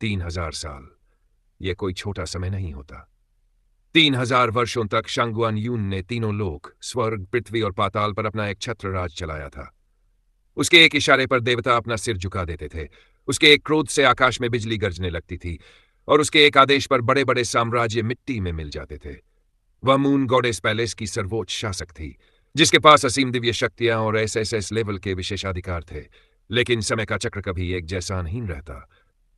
3000 साल, यह कोई छोटा समय नहीं होता। 3000 वर्षों तक शांगुआन यून ने तीनों लोक, स्वर्ग, पृथ्वी और पाताल पर अपना एक छत्र राज चलाया था। उसके एक इशारे पर देवता अपना सिर झुका देते थे, उसके एक क्रोध से आकाश में बिजली गरजने लगती थी, और उसके एक आदेश पर बड़े बड़े साम्राज्य मिट्टी में मिल जाते थे। वह मून गॉडेस पैलेस की सर्वोच्च शासक थी, जिसके पास असीम दिव्य शक्तियां और एसएसएस लेवल के विशेषाधिकार थे। लेकिन समय का चक्र कभी एक जैसा नहीं रहता।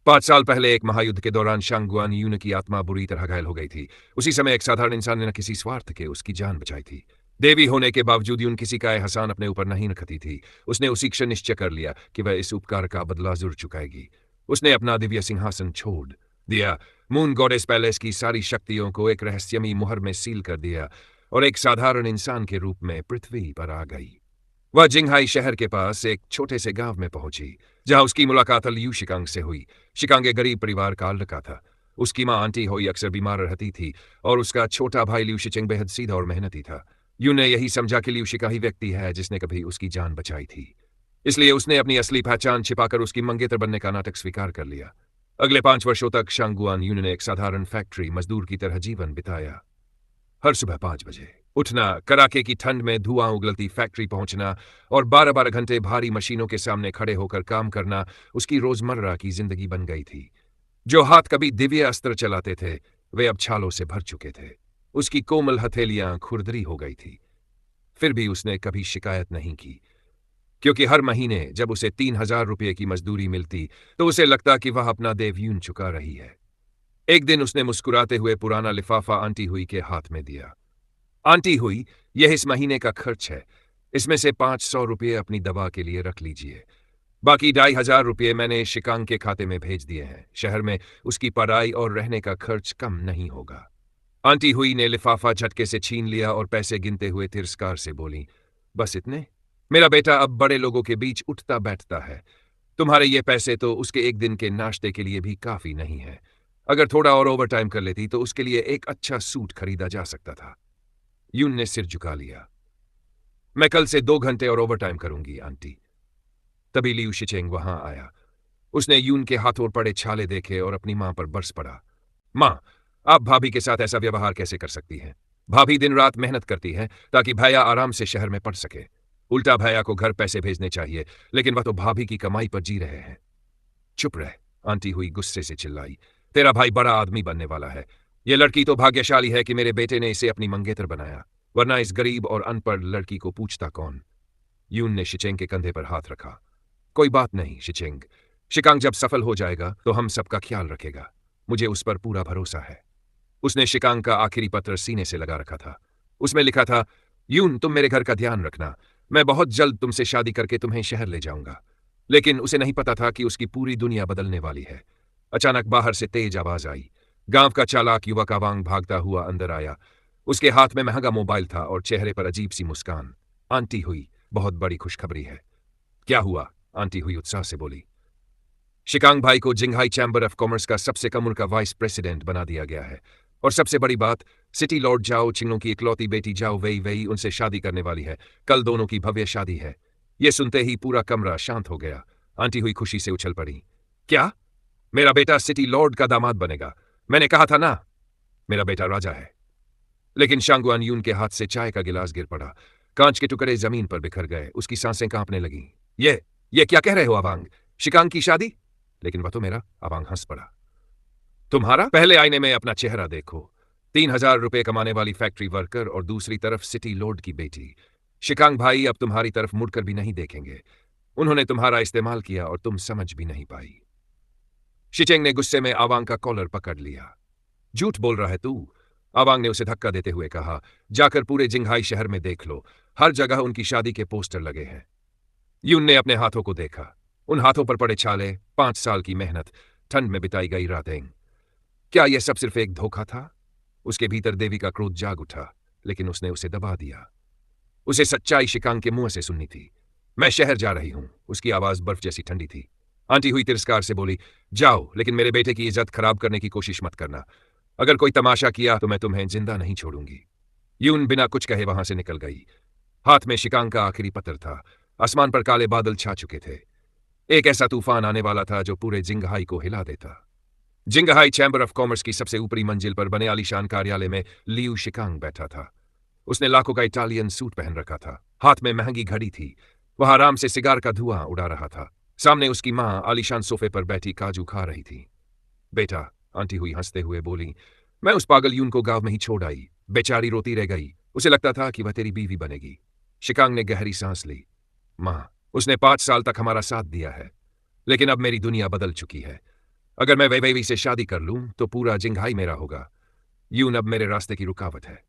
5 साल पहले एक महायुद्ध के दौरान शांगुआन यून की आत्मा बुरी तरह घायल हो गई थी। उसी समय एक साधारण इंसान ने न किसी स्वार्थ के उसकी जान बचाई थी। देवी होने के बावजूद यून किसी का एहसान अपने ऊपर नहीं रखती थी। उसने उसी क्षण निश्चय कर लिया कि वह इस उपकार का बदला जरूर चुकाएगी। उसने अपना दिव्य सिंहासन छोड़ दिया, मून गॉडेस पैलेस की सारी शक्तियों को एक रहस्यमयी मुहर में सील कर दिया और एक साधारण इंसान के रूप में पृथ्वी पर आ गई। वह जिंगहाई शहर के पास एक छोटे से गांव में पहुंची, जहां उसकी मुलाकात लियू शिकांग से हुई। शिकांग एक गरीब परिवार का लड़का था। उसकी मां आंटी होई अक्सर बीमार रहती थी और उसका छोटा भाई लियू शिचिंग बेहद सीधा और मेहनती था। यू ने यही समझा कि लियू शिका ही व्यक्ति है जिसने कभी उसकी जान बचाई थी, इसलिए उसने अपनी असली पहचान छिपाकर उसकी मंगेतर बनने का नाटक स्वीकार कर लिया। अगले 5 वर्षों तक शांगुआन यून ने एक साधारण फैक्ट्री मजदूर की तरह जीवन बिताया। हर सुबह 5 बजे उठना, कड़ाके की ठंड में धुआं उगलती फैक्ट्री पहुंचना और 12-12 घंटे भारी मशीनों के सामने खड़े होकर काम करना उसकी रोजमर्रा की जिंदगी बन गई थी। जो हाथ कभी दिव्य अस्त्र चलाते थे, वे अब छालों से भर चुके थे। उसकी कोमल हथेलियां खुरदरी हो गई थी। फिर भी उसने कभी शिकायत नहीं की, क्योंकि हर महीने जब उसे 3000 रुपये की मजदूरी मिलती तो उसे लगता कि वह अपना देव यून चुका रही है। एक दिन उसने मुस्कुराते हुए पुराना लिफाफा आंटी हुई के हाथ में दिया। आंटी हुई, यह इस महीने का खर्च है। इसमें से 500 रुपये अपनी दवा के लिए रख लीजिए। बाकी 2500 रुपये मैंने शिकांग के खाते में भेज दिए हैं। शहर में उसकी पढ़ाई और रहने का खर्च कम नहीं होगा। आंटी हुई ने लिफाफा झटके से छीन लिया और पैसे गिनते हुए तिरस्कार से बोली, बस इतने? मेरा बेटा अब बड़े लोगों के बीच उठता बैठता है। तुम्हारे ये पैसे तो उसके एक दिन के नाश्ते के लिए भी काफी नहीं है। अगर थोड़ा और ओवर टाइम कर लेती तो उसके लिए एक अच्छा सूट खरीदा जा सकता था। यून ने सिर झुका लिया। मैं कल से 2 घंटे और ओवर टाइम करूंगी आंटी। तभी लियू शिचेंग वहां आया। उसने यून के हाथों पड़े छाले देखे और अपनी मां पर बरस पड़ा। मां, आप भाभी के साथ ऐसा व्यवहार कैसे कर सकती हैं? भाभी दिन रात मेहनत करती है ताकि भैया आराम से शहर में पढ़ सके। उल्टा भैया को घर पैसे भेजने चाहिए, लेकिन वह तो भाभी की कमाई पर जी रहे हैं। चुप रह, आंटी हुई गुस्से से चिल्लाई। तेरा भाई बड़ा आदमी बनने वाला है। यह लड़की तो भाग्यशाली है कि मेरे बेटे ने इसे अपनी मंगेतर बनाया, वरना इस गरीब और अनपढ़ लड़की को पूछता कौन? यून ने शिचेंग के कंधे पर हाथ रखा। कोई बात नहीं शिचेंग, शिकांग जब सफल हो जाएगा तो हम सबका ख्याल रखेगा। मुझे उस पर पूरा भरोसा है। उसने शिकांग का आखिरी पत्र सीने से लगा रखा था। उसमें लिखा था, यून, तुम मेरे घर का ध्यान रखना। मैं बहुत जल्द तुमसे शादी करके तुम्हें शहर ले जाऊंगा। लेकिन उसे नहीं पता था कि उसकी पूरी दुनिया बदलने वाली है। अचानक बाहर से तेज आवाज आई। गांव का चालाक युवक अवांग भागता हुआ अंदर आया। उसके हाथ में महंगा मोबाइल था और चेहरे पर अजीब सी मुस्कान। आंटी हुई, बहुत बड़ी खुशखबरी है। क्या हुआ? आंटी हुई उत्साह से बोली। शिकांग भाई को जिंगहाई चैम्बर ऑफ कॉमर्स का सबसे कम उम्र का वाइस प्रेसिडेंट बना दिया गया है। और सबसे बड़ी बात, सिटी लॉर्ड जाओ चिंगों की इकलौती बेटी जाओ वही वही उनसे शादी करने वाली है। कल दोनों की भव्य शादी है। यह सुनते ही पूरा कमरा शांत हो गया। आंटी हुई खुशी से उछल पड़ी। क्या? मेरा बेटा सिटी लॉर्ड का दामाद बनेगा? मैंने कहा था ना, मेरा बेटा राजा है। लेकिन शांगुआन यून के हाथ से चाय का गिलास गिर पड़ा। कांच के टुकड़े जमीन पर बिखर गए। उसकी सांसें कांपने लगीं। ये क्या कह रहे हो अवांग? शिकांग की शादी? लेकिन वह तो मेरा। अवांग हंस पड़ा। तुम्हारा? पहले आईने में अपना चेहरा देखो। 3000 रुपये कमाने वाली फैक्ट्री वर्कर और दूसरी तरफ सिटी लॉर्ड की बेटी। शिकांग भाई अब तुम्हारी तरफ मुड़कर भी नहीं देखेंगे। उन्होंने तुम्हारा इस्तेमाल किया और तुम समझ भी नहीं पाई। शिचेंग ने गुस्से में अवांग का कॉलर पकड़ लिया। झूठ बोल रहा है तू? अवांग ने उसे धक्का देते हुए कहा। जाकर पूरे जिंगहाई शहर में देख लो, हर जगह उनकी शादी के पोस्टर लगे हैं। यून ने अपने हाथों को देखा। उन हाथों पर पड़े छाले, 5 साल की मेहनत, ठंड में बिताई गई रातें। क्या यह सब सिर्फ एक धोखा था? उसके भीतर देवी का क्रोध जाग उठा, लेकिन उसने उसे दबा दिया। उसे सच्चाई शिकांग के मुंह से सुननी थी। मैं शहर जा रही हूं। उसकी आवाज बर्फ जैसी ठंडी थी। आंटी हुई तिरस्कार से बोली, जाओ, लेकिन मेरे बेटे की इज्जत खराब करने की कोशिश मत करना। अगर कोई तमाशा किया तो मैं तुम्हें जिंदा नहीं छोड़ूंगी। यून बिना कुछ कहे वहां से निकल गई। हाथ में शिकांग का आखिरी पत्र था। आसमान पर काले बादल छा चुके थे। एक ऐसा तूफान आने वाला था जो पूरे जिंगहाई को हिला देता। जिंगहाई चैम्बर ऑफ कॉमर्स की सबसे ऊपरी मंजिल पर बने आलीशान कार्यालय में लियू शिकांग बैठा था। उसने लाखों का इटालियन सूट पहन रखा था, हाथ में महंगी घड़ी थी। वह आराम से सिगार का धुआं उड़ा रहा था। सामने उसकी मां आलीशान सोफे पर बैठी काजू खा रही थी। बेटा, आंटी हुई हंसते हुए बोली, मैं उस पागल यून को गांव में ही छोड़ आई। बेचारी रोती रह गई। उसे लगता था कि वह तेरी बीवी बनेगी। शिकांग ने गहरी सांस ली। मां, उसने 5 साल तक हमारा साथ दिया है, लेकिन अब मेरी दुनिया बदल चुकी है। अगर मैं वैवेवी से शादी कर लूं तो पूरा जिंघाई मेरा होगा। यून अब मेरे रास्ते की रुकावट है।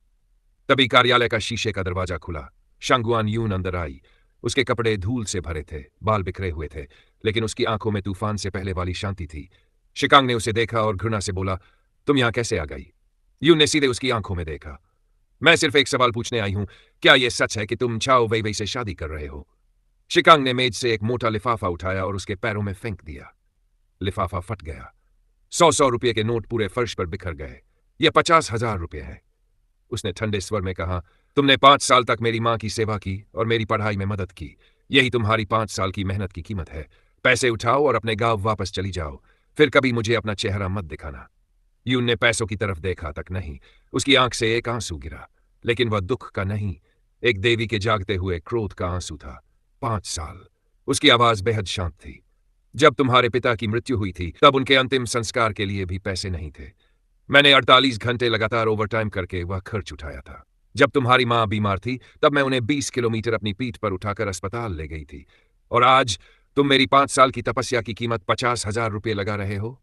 तभी कार्यालय का शीशे का दरवाजा खुला। शांगुआन यून अंदर आई। उसके कपड़े धूल से भरे थे, बाल बिखरे हुए थे, लेकिन उसकी आंखों में तूफान से पहले वाली शांति थी। शिकांग ने उसे देखा और घृणा से बोला, तुम यहां कैसे आ गई? यून ने सीधे उसकी आंखों में देखा। मैं सिर्फ एक सवाल पूछने आई हूं, क्या यह सच है कि तुम चाओ वैवेई से शादी कर रहे हो? शिकांग ने मेज से एक मोटा लिफाफा उठाया और उसके पैरों में फेंक दिया। लिफाफा फट गया। 100 रुपये के नोट पूरे फर्श पर बिखर गए। यह 50,000 रुपये है। उसने ठंडे स्वर में कहा, तुमने 5 साल तक मेरी मां की सेवा की और मेरी पढ़ाई में मदद की। यही तुम्हारी 5 साल की मेहनत की कीमत है। पैसे उठाओ और अपने गांव वापस चली जाओ। फिर कभी मुझे अपना चेहरा मत दिखाना। यून ने पैसों की तरफ देखा तक नहीं। उसकी आंख से एक आंसू गिरा, लेकिन वह दुख का नहीं, एक देवी के जागते हुए क्रोध का आंसू था। 5 साल। उसकी आवाज बेहद शांत थी। जब तुम्हारे पिता की मृत्यु हुई थी तब उनके अंतिम संस्कार के लिए भी पैसे नहीं थे। मैंने 48 घंटे लगातार ओवरटाइम करके वह खर्च उठाया था। जब तुम्हारी मां बीमार थी तब मैं उन्हें 20 किलोमीटर अपनी पीठ पर उठाकर अस्पताल ले गई थी। और आज तुम मेरी 5 साल की तपस्या की कीमत 50,000 रुपये लगा रहे हो?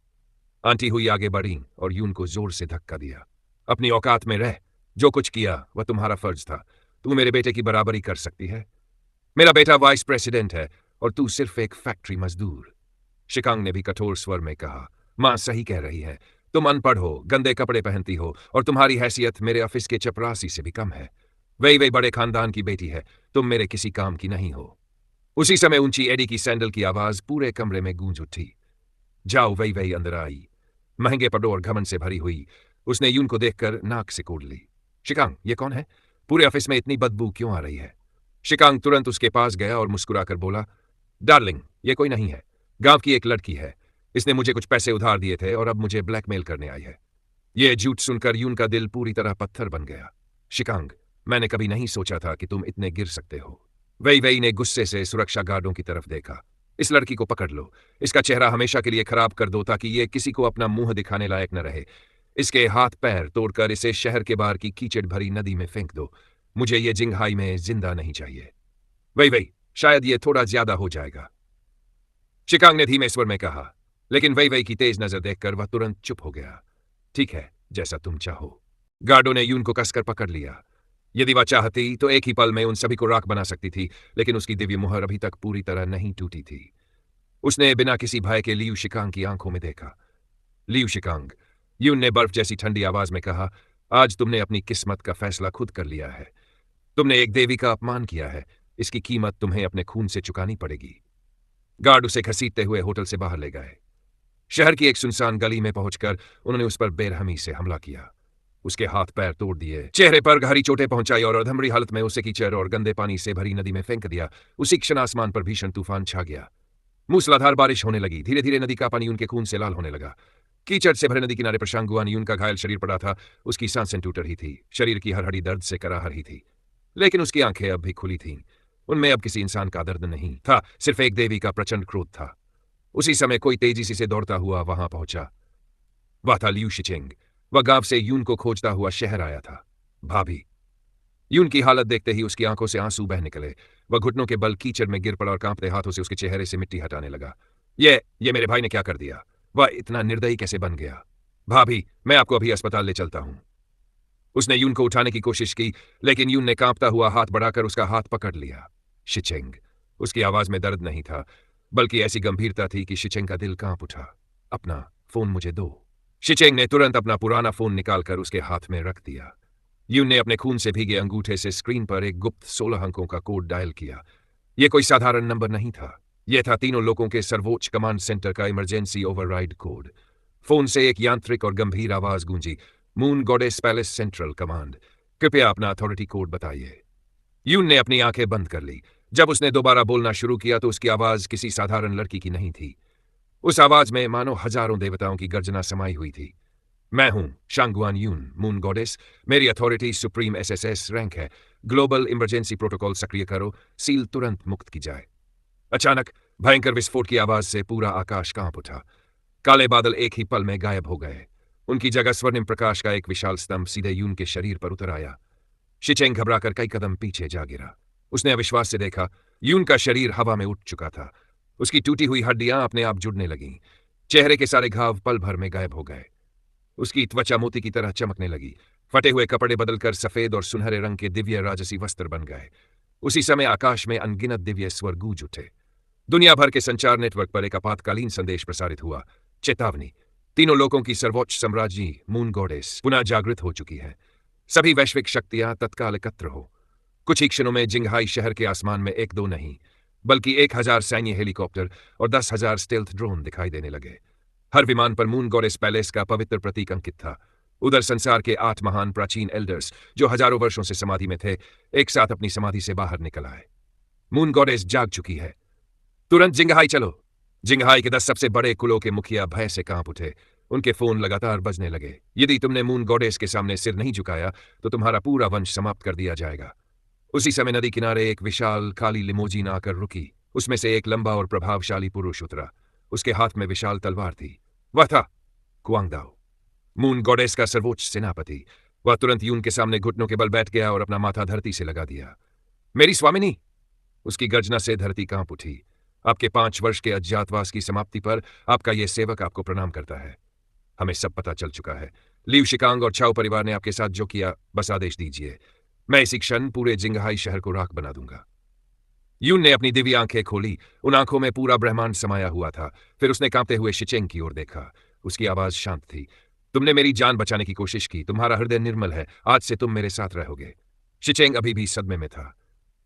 आंटी हुई आगे बढ़ी और यून को जोर से धक्का दिया। अपनी औकात में रह। जो कुछ किया वह तुम्हारा फर्ज था। तू मेरे बेटे की बराबरी कर सकती है? मेरा बेटा वाइस प्रेसिडेंट है और तू सिर्फ एक फैक्ट्री मजदूर। शिकांग ने भी कठोर स्वर में कहा, मां सही कह रही है। तुम अनपढ़ हो, गंदे कपड़े पहनती हो और तुम्हारी हैसियत मेरे ऑफिस के चपरासी से भी कम है। वही बड़े खानदान की बेटी है। तुम मेरे किसी काम की नहीं हो। उसी समय ऊंची एडी की सैंडल की आवाज पूरे कमरे में गूंज उठी। जाओ वही अंदर आई, महंगे पड़ों और घमंड से भरी हुई। उसने यून को देखकर नाक से कोड़ ली। शिकांग, ये कौन है? पूरे ऑफिस में इतनी बदबू क्यों आ रही है? शिकांग तुरंत उसके पास गया और मुस्कुराकर बोला, डार्लिंग, ये कोई नहीं है। गांव की एक लड़की है। इसने मुझे कुछ पैसे उधार दिए थे और अब मुझे ब्लैकमेल करने आई है। यह झूठ सुनकर यून का दिल पूरी तरह पत्थर बन गया। शिकांग, मैंने कभी नहीं सोचा था कि तुम इतने गिर सकते हो। वही ने गुस्से से सुरक्षा गार्डों की तरफ देखा। इस लड़की को पकड़ लो। इसका चेहरा हमेशा के लिए खराब कर दो ताकि ये किसी को अपना मुंह दिखाने लायक न रहे। इसके हाथ पैर तोड़कर इसे शहर के बाहर की कीचड़ भरी नदी में फेंक दो। मुझे ये जिंघाई में जिंदा नहीं चाहिए। वही शायद ये थोड़ा ज्यादा हो जाएगा, शिकांग ने धीमे स्वर में कहा, लेकिन वही की तेज नजर देखकर वह तुरंत चुप हो गया। ठीक है, जैसा तुम चाहो। गार्डो ने यून को कसकर पकड़ लिया। यदि वह चाहती तो एक ही पल में उन सभी को राख बना सकती थी, लेकिन उसकी दिव्य मुहर अभी तक पूरी तरह नहीं टूटी थी। उसने बिना किसी भय के लियू शिकांग की आंखों में देखा। लियू शिकांग, यून ने बर्फ जैसी ठंडी आवाज में कहा, आज तुमने अपनी किस्मत का फैसला खुद कर लिया है। तुमने एक देवी का अपमान किया है। इसकी कीमत तुम्हें अपने खून से चुकानी पड़ेगी। गार्ड उसे घसीटते हुए होटल से बाहर ले गए। शहर की एक सुनसान गली में पहुंचकर उन्होंने उस पर बेरहमी से हमला किया। उसके हाथ पैर तोड़ दिए, चेहरे पर गहरी चोटें पहुंचाई और अधमरी हालत में उसे कीचड़ और गंदे पानी से भरी नदी में फेंक दिया। उसी क्षण आसमान पर भीषण तूफान छा गया। मूसलाधार बारिश होने लगी। धीरे धीरे नदी का पानी उनके खून से लाल होने लगा। कीचड़ से भरे नदी किनारे पर शांगुआन यून का घायल शरीर पड़ा था। उसकी सांसें टूट रही थी। शरीर की हर हड्डी दर्द से कराह रही थी, लेकिन उसकी आंखें अब भी खुली थीं। उनमें अब किसी इंसान का दर्द नहीं था, सिर्फ एक देवी का प्रचंड क्रोध था। उसी समय कोई तेजी से दौड़ता हुआ वहां पहुंचा। वह था लियू शिचेंग। वह गांव से यून को खोजता हुआ शहर आया था। भाभी। यून की हालत देखते ही उसकी आंखों से आंसू बह निकले। वह घुटनों के बल कीचड़ में गिर पड़ा और कांपते हाथों से उसके चेहरे से मिट्टी हटाने लगा। ये मेरे भाई ने क्या कर दिया? वह इतना निर्दयी कैसे बन गया? भाभी, मैं आपको अभी अस्पताल ले चलता हूं। उसने यून को उठाने की कोशिश की, लेकिन यून ने कांपता हुआ हाथ बढ़ाकर उसका हाथ पकड़ लिया। शिचेंग। उसकी आवाज में दर्द नहीं था, बल्कि ऐसी गंभीरता थी कि शिचेंग का दिल कांप उठा। अपना फोन मुझे दो। शिचेंग ने तुरंत अपना पुराना फोन निकालकर उसके हाथ में रख दिया। यून ने अपने खून से भीगे अंगूठे से स्क्रीन पर एक गुप्त 16 अंकों का कोड डायल किया। यह कोई साधारण नंबर नहीं था। यह था तीनों लोगों के सर्वोच्च कमांड सेंटर का इमरजेंसी ओवरराइड कोड। फोन से एक यांत्रिक और गंभीर आवाज गूंजी, moon goddess palace central command, कृपया अपना अथॉरिटी कोड बताइए। यून ने अपनी आंखें बंद कर ली। जब उसने दोबारा बोलना शुरू किया तो उसकी आवाज किसी साधारण लड़की की नहीं थी। उस आवाज में मानो हजारों देवताओं की गर्जना समाई हुई थी। मैं हूं शांगुआन यून, मून गॉडेस। मेरी अथॉरिटी सुप्रीम एसएसएस रैंक है। ग्लोबल इमरजेंसी प्रोटोकॉल सक्रिय करो, सील तुरंत मुक्त की जाए। अचानक भयंकर विस्फोट की आवाज से पूरा आकाश कांप उठा। काले बादल एक ही पल में गायब हो गए। उनकी जगह स्वर्णिम प्रकाश का एक विशाल स्तंभ सीधे यून के शरीर पर उतर आया। शिचेंग घबराकर कई कदम पीछे जा गिरा। उसने अविश्वास से देखा, यून का शरीर हवा में उठ चुका था। उसकी टूटी हुई हड्डियां अपने आप जुड़ने लगीं। चेहरे के सारे घाव पल भर में गायब हो गए। उसकी त्वचा मोती की तरह चमकने लगी। फटे हुए कपड़े बदलकर सफेद और सुनहरे रंग के दिव्य राजसी वस्त्र बन गए। उसी समय आकाश में अनगिनत दिव्य स्वर गूंज उठे। दुनिया भर के संचार नेटवर्क पर एक आपातकालीन संदेश प्रसारित हुआ। चेतावनी, तीनों लोगों की सर्वोच्च साम्राज्ञी मून गॉडेस पुनः जागृत हो चुकी है। सभी वैश्विक शक्तियां तत्काल एकत्र हो। कुछ ही क्षणों में जिंगहाई शहर के आसमान में एक दो नहीं, बल्कि 1000 सैन्य हेलीकॉप्टर और 10,000 स्टेल्थ ड्रोन दिखाई देने लगे। हर विमान पर मून गॉडेस पैलेस का पवित्र प्रतीक अंकित था। उधर संसार के 8 महान प्राचीन एल्डर्स, जो हजारों वर्षों से समाधि में थे, एक साथ अपनी समाधि से बाहर निकल आए। मून गॉडेस जाग चुकी है। तुरंत जिंगहाई चलो। जिंगहाई के 10 सबसे बड़े कुलों के मुखिया भय से कांप उठे। उनके फोन लगातार बजने लगे। यदि तुमने मून गॉडेस के सामने सिर नहीं झुकाया तो तुम्हारा पूरा वंश समाप्त कर दिया जाएगा। उसी समय नदी किनारे एक विशाल काली लिमोजीन आकर रुकी। उसमें से एक लंबा और प्रभावशाली पुरुष उतरा। उसके हाथ में विशाल तलवार थी। वह था कुआंगदाओ, मून गॉडेस का सर्वोच्च सेनापति। वह तुरंत यून के सामने घुटनों के बल बैठ गया और अपना माथा धरती से लगा दिया। मेरी स्वामिनी! उसकी गर्जना से धरती कांप उठी। आपके 5 वर्ष के अज्ञातवास की समाप्ति पर आपका यह सेवक आपको प्रणाम करता है। हमें सब पता चल चुका है। लीव शिकांग और छाओ परिवार ने आपके साथ जो किया, बस आदेश दीजिए। मैं इसी क्षण पूरे जिंगहाई शहर को राख बना दूंगा। यून ने अपनी दिव्य आंखें खोली। उन आंखों में पूरा ब्रह्मांड समाया हुआ था। फिर उसने कांपते हुए शिचेंग की ओर देखा। उसकी आवाज शांत थी। तुमने मेरी जान बचाने की कोशिश की। तुम्हारा हृदय निर्मल है। आज से तुम मेरे साथ रहोगे। शिचेंग अभी भी सदमे में था।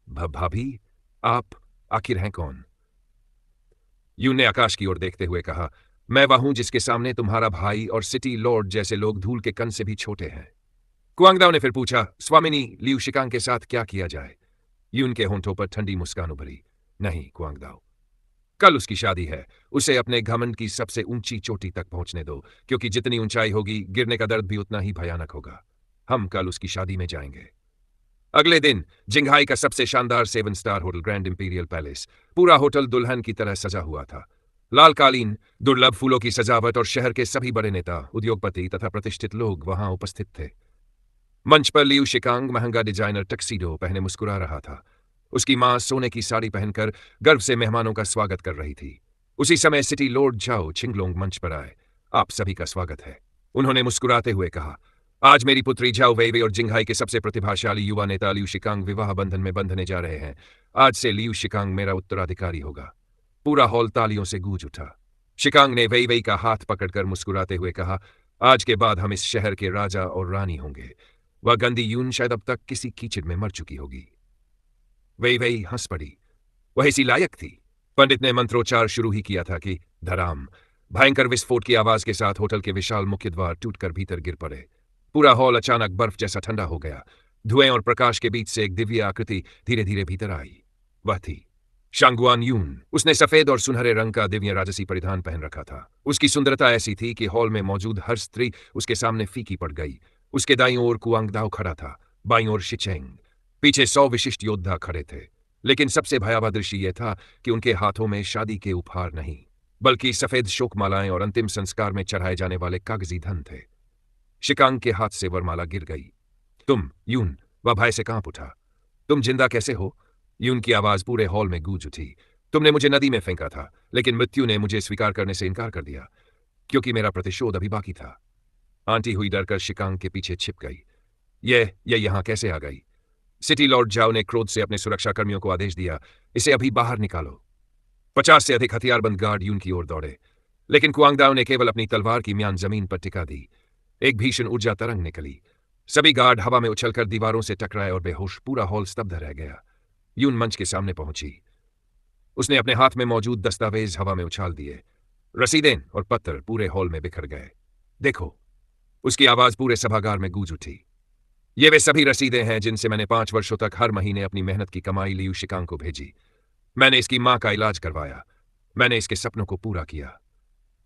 भाभी, आप आखिर हैं कौन? यून ने आकाश की ओर देखते हुए कहा, मैं वह हूं जिसके सामने तुम्हारा भाई और सिटी लॉर्ड जैसे लोग धूल के कण से भी छोटे हैं। कुआंगदाओ ने फिर पूछा, स्वामिनी, लीव शिकांग के साथ क्या किया जाए? यून के होंठों पर ठंडी मुस्कान उभरी। नहीं कुआंगदाओ, कल उसकी शादी है। उसे अपने घमंड की सबसे ऊंची चोटी तक पहुंचने दो, क्योंकि जितनी ऊंचाई होगी, गिरने का दर्द भी उतना ही भयानक होगा। हम कल उसकी शादी में जाएंगे। अगले दिन जिंगहाई का सबसे शानदार 7 star hotel grand imperial palace. पूरा होटल दुल्हन की तरह सजा हुआ था। लाल कालीन, दुर्लभ फूलों की सजावट और शहर के सभी बड़े नेता, उद्योगपति तथा प्रतिष्ठित लोग वहां उपस्थित थे। मंच पर लीव शिकांग महंगा डिजाइनर टक्सीडो पहने मुस्कुरा रहा था। उसकी मां सोने की साड़ी पहनकर गर्व से मेहमानों का स्वागत कर रही थी। उसी समय सिटी लॉर्ड झाओ छिंगलोंग मंच पर आए। आप सभी का स्वागत है, उन्होंने मुस्कुराते हुए कहा। आज मेरी पुत्री झाओ वेइवे और जिंगहाई के सबसे प्रतिभाशाली युवा नेता लीव शिकांग विवाह बंधन में बंधने जा रहे हैं। आज से लीव शिकांग मेरा उत्तराधिकारी होगा। पूरा हॉल तालियों से गूंज उठा। शिकांग ने वेइवे का हाथ पकड़कर मुस्कुराते हुए कहा, आज के बाद हम इस शहर के राजा और रानी होंगे। वह गंदी यून शायद अब तक किसी कीचड़ में मर चुकी होगी। वेइवे हंस पड़ी। वह इसी लायक थी। पंडित ने मंत्रोच्चार शुरू ही किया था कि धराम। भयंकर विस्फोट की आवाज के साथ होटल के विशाल मुख्य द्वार टूटकर भीतर गिर पड़े। पूरा हॉल अचानक बर्फ जैसा ठंडा हो गया। धुएं और प्रकाश के बीच से एक दिव्य आकृति धीरे धीरे भीतर आई। वह थी शांगुआन यून। उसने सफेद और सुनहरे रंग का दिव्य राजसी परिधान पहन रखा था। उसकी सुंदरता ऐसी थी कि हॉल में मौजूद हर स्त्री उसके सामने फीकी पड़ गई। उसके दाईं ओर कुआंगदाओ खड़ा था, बाईं ओर शिचेंग। पीछे 100 विशिष्ट योद्धा खड़े थे। लेकिन सबसे भयावह दृश्य यह था कि उनके हाथों में शादी के उपहार नहीं, बल्कि सफेद शोकमालाएं और अंतिम संस्कार में चढ़ाए जाने वाले कागजी धन थे। शिकांग के हाथ से वरमाला गिर गई। तुम यून! वह भय से कांप उठा। तुम जिंदा कैसे हो? यून की आवाज पूरे हॉल में गूंज उठी। तुमने मुझे नदी में फेंका था, लेकिन मृत्यु ने मुझे स्वीकार करने से इनकार कर दिया, क्योंकि मेरा प्रतिशोध अभी बाकी था। आंटी हुई डरकर शिकांग के पीछे छिप गई। यह यहां कैसे आ गई? सिटी लॉर्ड झाओ ने क्रोध से अपने सुरक्षाकर्मियों को आदेश दिया, इसे अभी बाहर निकालो। 50 से अधिक हथियारबंद गार्ड यून की ओर दौड़े, लेकिन कुआंगदाओ ने केवल अपनी तलवार की म्यान जमीन पर टिका दी। एक भीषण ऊर्जा तरंग निकली। सभी गार्ड हवा में उछलकर दीवारों से टकराए और बेहोश। पूरा हॉल स्तब्ध रह गया। यून मंच के सामने पहुंची। उसने अपने हाथ में मौजूद दस्तावेज हवा में उछाल दिए। रसीदें और पत्थर पूरे हॉल में बिखर गए। देखो! उसकी आवाज पूरे सभागार में गूंज उठी। ये वे सभी रसीदें हैं जिनसे मैंने 5 वर्षों तक हर महीने अपनी मेहनत की कमाई लीव शिकांग को भेजी। मैंने इसकी मां का इलाज करवाया। मैंने इसके सपनों को पूरा किया।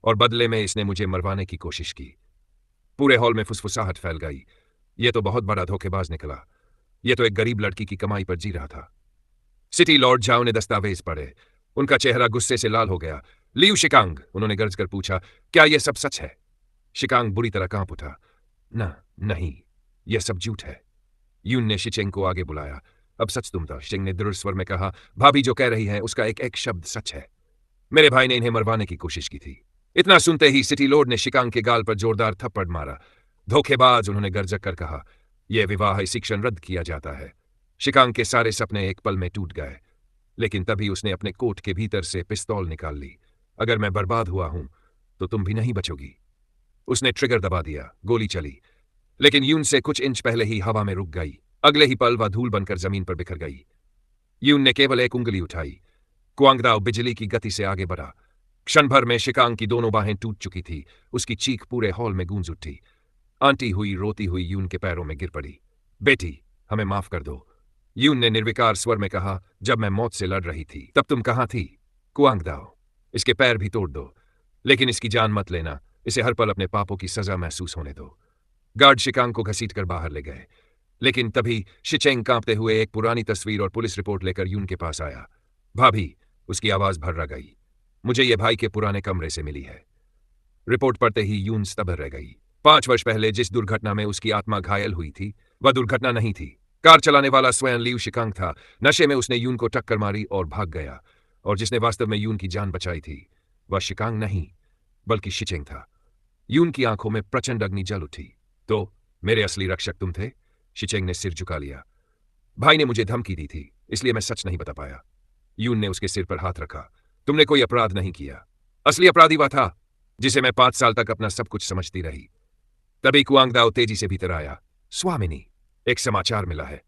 और बदले में इसने मुझे मरवाने की कोशिश की। पूरे हॉल में फुसफुसाहट फैल गई। यह तो बहुत बड़ा धोखेबाज निकला। यह तो एक गरीब लड़की की कमाई पर जी रहा था। सिटी लॉर्ड झाओ ने दस्तावेज पढ़े। उनका चेहरा गुस्से से लाल हो गया। लियू शिकांग, उन्होंने गरज कर पूछा, क्या यह सब सच है? शिकांग बुरी तरह कांप उठा। नहीं, यह सब झूठ है। यून ने शिचेंग को आगे बुलाया। अब सच तुम था, शिचेंग ने दृढ़ स्वर में कहा। भाभी जो कह रही है उसका एक एक शब्द सच है। मेरे भाई ने इन्हें मरवाने की कोशिश की थी। इतना सुनते ही सिटी लॉर्ड ने शिकांग के गाल पर जोरदार थप्पड़ मारा। धोखेबाज, उन्होंने गरजक कर कहा। यह विवाह इसी क्षण रद्द किया जाता है। शिकांग के सारे सपने एक पल में टूट गए। लेकिन तभी उसने अपने कोट के भीतर से पिस्तौल निकाल ली। अगर मैं बर्बाद हुआ हूं तो तुम भी नहीं बचोगी। उसने ट्रिगर दबा दिया। गोली चली, लेकिन यून से कुछ इंच पहले ही हवा में रुक गई। अगले ही पल वह धूल बनकर जमीन पर बिखर गई। यून ने केवल एक उंगली उठाई। कुआंगदाओ बिजली की गति से आगे बढ़ा। क्षण भर में शिकांग की दोनों बाहें टूट चुकी थी। उसकी चीख पूरे हॉल में गूंज उठी। आंटी हुई रोती हुई यून के पैरों में गिर पड़ी। बेटी, हमें माफ कर दो, यून ने निर्विकार स्वर में कहा। जब मैं मौत से लड़ रही थी तब तुम कहां थी? कुआंगदाओ, इसके पैर भी तोड़ दो, लेकिन इसकी जान मत लेना। इसे हर पल अपने पापों की सजा महसूस होने दो। गार्ड शिकांग को घसीटकर बाहर ले गए, लेकिन तभी शिचेंग कांपते हुए एक पुरानी तस्वीर और पुलिस रिपोर्ट लेकर यून के पास आया। भाभी, उसकी आवाज भर्रा गई, मुझे यह भाई के पुराने कमरे से मिली है। रिपोर्ट पढ़ते ही यून स्तब्ध रह गई। 5 वर्ष पहले जिस दुर्घटना में उसकी आत्मा घायल हुई थी वह दुर्घटना नहीं थी। कार चलाने वाला स्वयं लियू शिकांग था। नशे में उसने यून को टक्कर मारी और भाग गया। और जिसने वास्तव में यून की जान बचाई थी वह शिकांग नहीं बल्कि शिचेंग था। यून की आंखों में प्रचंड अग्नि जल उठी। तो मेरे असली रक्षक तुम थे? शिचेंग ने सिर झुका लिया। भाई ने मुझे धमकी दी थी, इसलिए मैं सच नहीं बता पाया। यून ने उसके सिर पर हाथ रखा। तुमने कोई अपराध नहीं किया। असली अपराधी वह था जिसे मैं 5 साल तक अपना सब कुछ समझती रही। तभी कुआंगदाओ तेजी से भीतर आया। स्वामिनी, एक समाचार मिला है।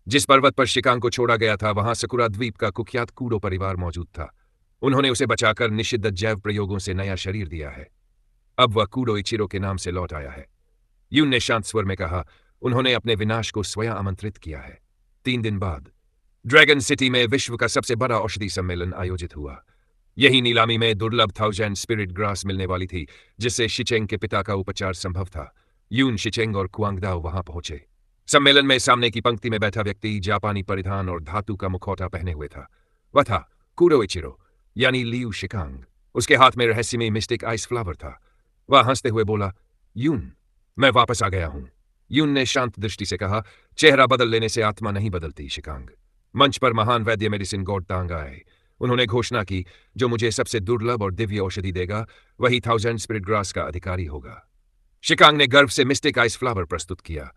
जिस पर्वत पर शिकांग को छोड़ा गया था वहां सकुरा द्वीप का कुख्यात कूडो परिवार मौजूद था। उन्होंने उसे बचाकर निषिद्ध जैव प्रयोगों से नया शरीर दिया है। अब वह कूडो इचिरो के नाम से लौट आया है। यून ने शांत स्वर में कहा। उन्होंने अपने विनाश को स्वयं आमंत्रित किया है। 3 दिन बाद ड्रैगन सिटी में विश्व का सबसे बड़ा औषधि सम्मेलन आयोजित हुआ। यही नीलामी में दुर्लभ 1000 स्पिरिट ग्रास मिलने वाली थी, जिससे शिचेंग के पिता का उपचार संभव था। यून, शिचेंग और कुआंगदाओ वहां पहुंचे। सम्मेलन में सामने की पंक्ति में बैठा व्यक्ति जापानी परिधान और धातु का मुखौटा पहने हुए था। वह था कूडो इचिरो, यानी लियू शिकांग। उसके हाथ में रहस्यमय मिस्टिक आइस फ्लावर था। वह हंसते हुए बोला, यून, मैं वापस आ गया हूं। यून ने शांत दृष्टि से कहा, चेहरा बदल लेने से आत्मा नहीं बदलती शिकांग। मंच पर महान वैद्य मेडिसिन गॉड तांग आए। उन्होंने घोषणा की, जो मुझे सबसे दुर्लभ और दिव्य औषधि देगा वही 1000 स्पिरिट ग्रास का अधिकारी होगा। शिकांग ने गर्व से मिस्टिक आइस फ्लावर प्रस्तुत किया।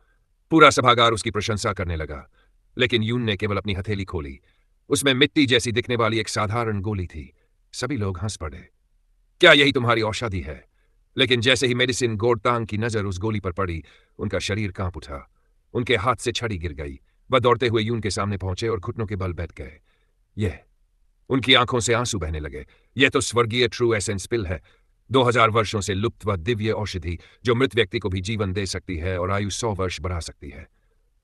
पूरा सभागार उसकी प्रशंसा करने लगा। लेकिन यून ने केवल अपनी हथेली खोली। उसमें मिट्टी जैसी दिखने वाली एक साधारण गोली थी। सभी लोग हंस पड़े। क्या यही तुम्हारी औषधि है? लेकिन जैसे ही मेडिसिन गोडतांग की नजर उस गोली पर पड़ी, उनका शरीर कांप उठा। उनके हाथ से छड़ी गिर गई। वह दौड़ते हुए यून के सामने पहुंचे और घुटनों के बल बैठ गए। यह, उनकी आंखों से आंसू बहने लगे। यह तो स्वर्गीय ट्रू एसेंस पिल है। 2000 वर्षों से लुप्त वह दिव्य औषधि जो मृत व्यक्ति को भी जीवन दे सकती है और आयु 100 वर्ष बढ़ा सकती है।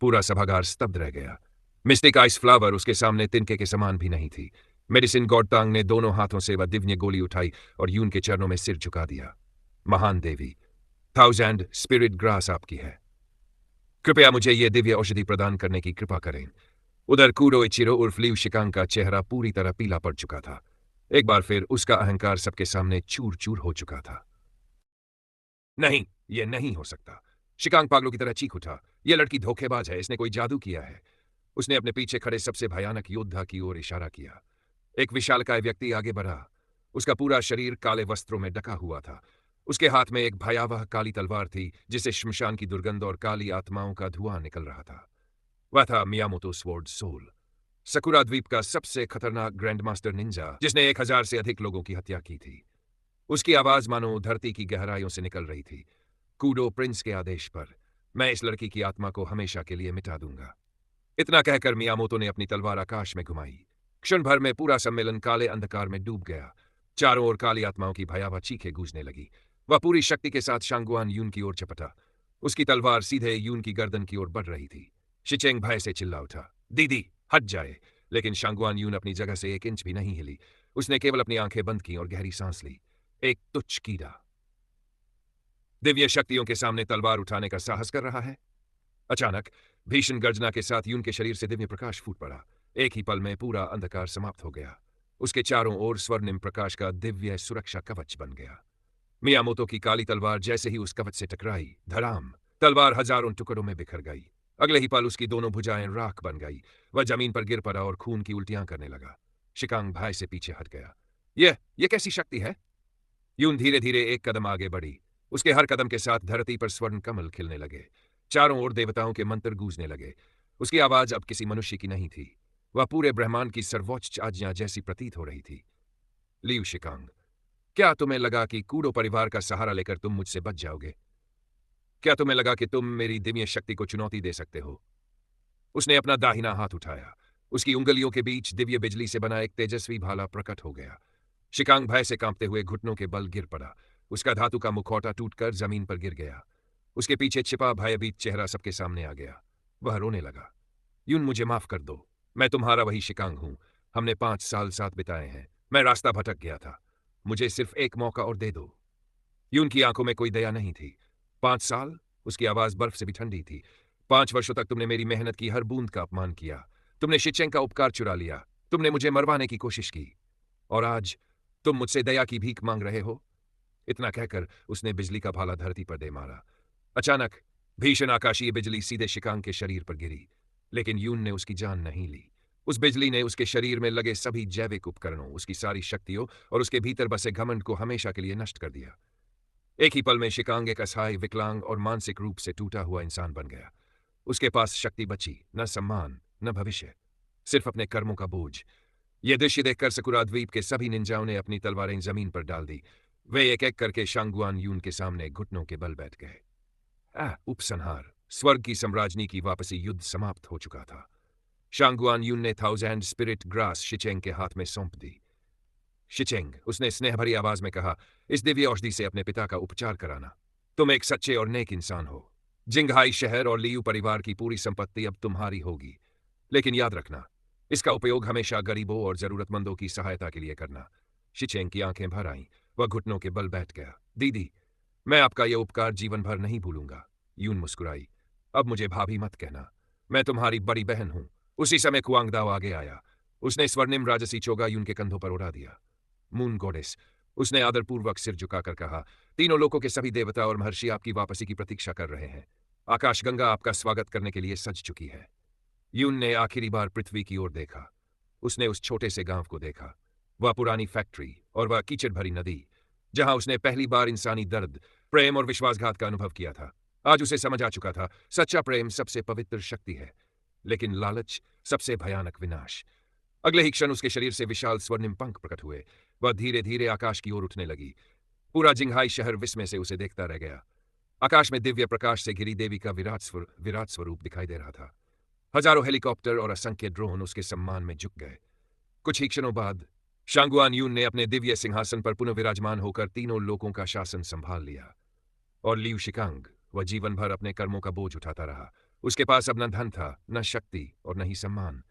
पूरा सभागार स्तब्ध रह गया। मिस्टिक आइस फ्लावर उसके सामने तिनके के समान भी नहीं थी। मेडिसिन गॉडतांग ने दोनों हाथों से वह दिव्य गोली उठाई और यून के चरणों में सिर झुका दिया। महान देवी, 1000 स्पिरिट ग्रास आपकी है। कृपया मुझे यह दिव्य औषधि प्रदान करने की कृपा करें। उधर कूडो इचिरो उर्फ लियू शिकांग का चेहरा पूरी तरह पीला पड़ चुका था। एक बार फिर उसका अहंकार सबके सामने चूर चूर हो चुका था। नहीं, यह नहीं हो सकता। शिकांग पागलों की तरह चीख उठा। यह लड़की धोखेबाज है। इसने कोई जादू किया है। उसने अपने पीछे खड़े सबसे भयानक योद्धा की ओर इशारा किया। एक विशालकाय व्यक्ति आगे बढ़ा। उसका पूरा शरीर काले वस्त्रों में ढका हुआ था। उसके हाथ में एक भयावह काली तलवार थी, जिससे श्मशान की दुर्गंध और काली आत्माओं का धुआं निकल रहा था। वह था मियामोतो स्वॉर्ड सोल, सकुरा द्वीप का सबसे खतरनाक ग्रैंड मास्टर निंजा, जिसने 1000 से अधिक लोगों की हत्या की थी। उसकी आवाज मानो धरती की गहराइयों से निकल रही थी। कूडो प्रिंस के आदेश पर मैं इस लड़की की आत्मा को हमेशा के लिए मिटा दूंगा। इतना कहकर मियामोतो ने अपनी तलवार आकाश में घुमाई। क्षण भर में पूरा सम्मेलन काले अंधकार में डूब गया। चारों ओर काली आत्माओं की भयावह चीखें गूंजने लगी। वह पूरी शक्ति के साथ शांगुआन यून की ओर झपटा। उसकी तलवार सीधे यून की गर्दन की ओर बढ़ रही थी। शिचेंग भय से चिल्ला उठा, दीदी हट जाए। लेकिन शांगुआन यून अपनी जगह से 1 इंच भी नहीं हिली। उसने केवल अपनी आंखें बंद की और गहरी सांस ली। एक तुच्छ कीड़ा दिव्य शक्तियों के सामने तलवार उठाने का साहस कर रहा है। अचानक भीषण गर्जना के साथ यून के शरीर से दिव्य प्रकाश फूट पड़ा। एक ही पल में पूरा अंधकार समाप्त हो गया। उसके चारों ओर स्वर्णिम प्रकाश का दिव्य सुरक्षा कवच बन गया। मियामोतो की काली तलवार जैसे ही उस कवच से टकराई, धड़ाम, तलवार हजारों टुकड़ों में बिखर गई। अगले ही पल उसकी दोनों भुजाएं राख बन गई। वह जमीन पर गिर पड़ा और खून की उल्टियां करने लगा। शिकांग भय से पीछे हट गया। यह कैसी शक्ति है? यून धीरे धीरे एक कदम आगे बढ़ी। उसके हर कदम के साथ धरती पर स्वर्ण कमल खिलने लगे। चारों ओर देवताओं के मंत्र गूंजने लगे। उसकी आवाज अब किसी मनुष्य की नहीं थी। वह पूरे ब्रह्मांड की सर्वोच्च आज्ञा जैसी प्रतीत हो रही थी। लियू शिकांग, क्या तुम्हें लगा कि कूडो परिवार का सहारा लेकर तुम मुझसे बच जाओगे? क्या तुम्हें लगा कि तुम मेरी दिव्य शक्ति को चुनौती दे सकते हो? उसने अपना दाहिना हाथ उठाया। उसकी उंगलियों के बीच दिव्य बिजली से बना एक तेजस्वी भाला प्रकट हो गया। शिकांग भय से कांपते हुए घुटनों के बल गिर पड़ा। उसका धातु का मुखौटा टूटकर जमीन पर गिर गया। उसके पीछे छिपा भयभीत चेहरा सबके सामने आ गया। वह रोने लगा। यून, मुझे माफ कर दो। मैं तुम्हारा वही शिकांग हूं। हमने 5 साल साथ बिताए हैं। मैं रास्ता भटक गया था। मुझे सिर्फ एक मौका और दे दो। यून की आंखों में कोई दया नहीं थी। 5 साल? उसकी आवाज बर्फ से भी ठंडी थी। 5 वर्षों तक तुमने मेरी मेहनत की हर बूंद का अपमान किया। तुमने शिचेंग का उपकार चुरा लिया। तुमने मुझे मरवाने की कोशिश की। और आज तुम मुझसे दया की भीख मांग रहे हो? इतना कहकर उसने बिजली का भाला धरती पर दे मारा। अचानक भीषण आकाशीय बिजली सीधे शिकांग के शरीर पर गिरी। लेकिन यून ने उसकी जान नहीं ली। उस बिजली ने उसके शरीर में लगे सभी जैविक उपकरणों, उसकी सारी शक्तियों और उसके भीतर बसे घमंड को हमेशा के लिए नष्ट कर दिया। एक ही पल में शिकांग एक असहाय, विकलांग और मानसिक रूप से टूटा हुआ इंसान बन गया। उसके पास शक्ति बची, न सम्मान, न भविष्य, सिर्फ अपने कर्मों का बोझ। यह दृश्य देखकर सकुरा द्वीप के सभी निंजाओं ने अपनी तलवारें जमीन पर डाल दी। वे एक एक करके शांगुआन यून के सामने घुटनों के बल बैठ गए। उपसंहार। स्वर्ग की सम्राज्ञी की वापसी। युद्ध समाप्त हो चुका था। शांगुआन यून ने थाउजेंड स्पिरिट ग्रास शिचेंग के हाथ में सौंप दी। शिचेंग, उसने स्नेह भरी आवाज में कहा, इस दिव्य औषधि से अपने पिता का उपचार कराना। तुम एक सच्चे और नेक इंसान हो। जिंगहाई शहर और लियू परिवार की पूरी संपत्ति अब तुम्हारी होगी। लेकिन याद रखना, इसका उपयोग हमेशा गरीबों और जरूरतमंदों की सहायता के लिए करना। शिचेंग की आंखें भर आईं। वह घुटनों के बल बैठ गया। दीदी, मैं आपका यह उपकार जीवन भर नहीं भूलूंगा। यून मुस्कुराई। अब मुझे भाभी मत कहना। मैं तुम्हारी बड़ी बहन हूं। उसी समय कुआंगदाओ आगे आया। उसने स्वर्णिम राजसी चोगा यून के कंधों पर उड़ा दिया। मून गॉडेस, उसने आदरपूर्वक सिर झुकाकर कहा, तीनों लोकों के सभी देवता और महर्षि आपकी वापसी की प्रतीक्षा कर रहे हैं। आकाशगंगा आपका स्वागत करने के लिए सज चुकी है। यून ने आखिरी बार पृथ्वी की ओर देखा। उसने उस छोटे से गांव को देखा। वह पुरानी फैक्ट्री और वह कीचड़ भरी नदी, जहां उसने पहली बार इंसानी दर्द, प्रेम और विश्वासघात का अनुभव किया था। आज उसे समझ आ चुका था, सच्चा प्रेम सबसे पवित्र शक्ति है, लेकिन लालच सबसे भयानक विनाश। अगले ही क्षण उसके शरीर से विशाल स्वर्णिम पंख प्रकट हुए। वह धीरे धीरे आकाश की ओर उठने लगी। पूरा जिंगहाई शहर विस्मय से उसे देखता रह गया। आकाश में दिव्य प्रकाश से घिरी देवी का विराट स्वरूप दिखाई दे रहा था। हजारों हेलीकॉप्टर और असंख्य ड्रोन उसके सम्मान में झुक गए। कुछ ही क्षणों बाद शांगुआन यून ने अपने दिव्य सिंहासन पर पुनः विराजमान होकर तीनों लोकों का शासन संभाल लिया। और लियू शिकांग, वह जीवन भर अपने कर्मों का बोझ उठाता रहा। उसके पास अब न धन था, न शक्ति और न ही सम्मान।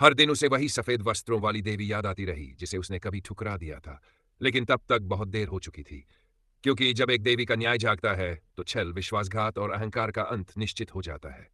हर दिन उसे वही सफेद वस्त्रों वाली देवी याद आती रही जिसे उसने कभी ठुकरा दिया था। लेकिन तब तक बहुत देर हो चुकी थी, क्योंकि जब एक देवी का न्याय जागता है तो छल, विश्वासघात और अहंकार का अंत निश्चित हो जाता है।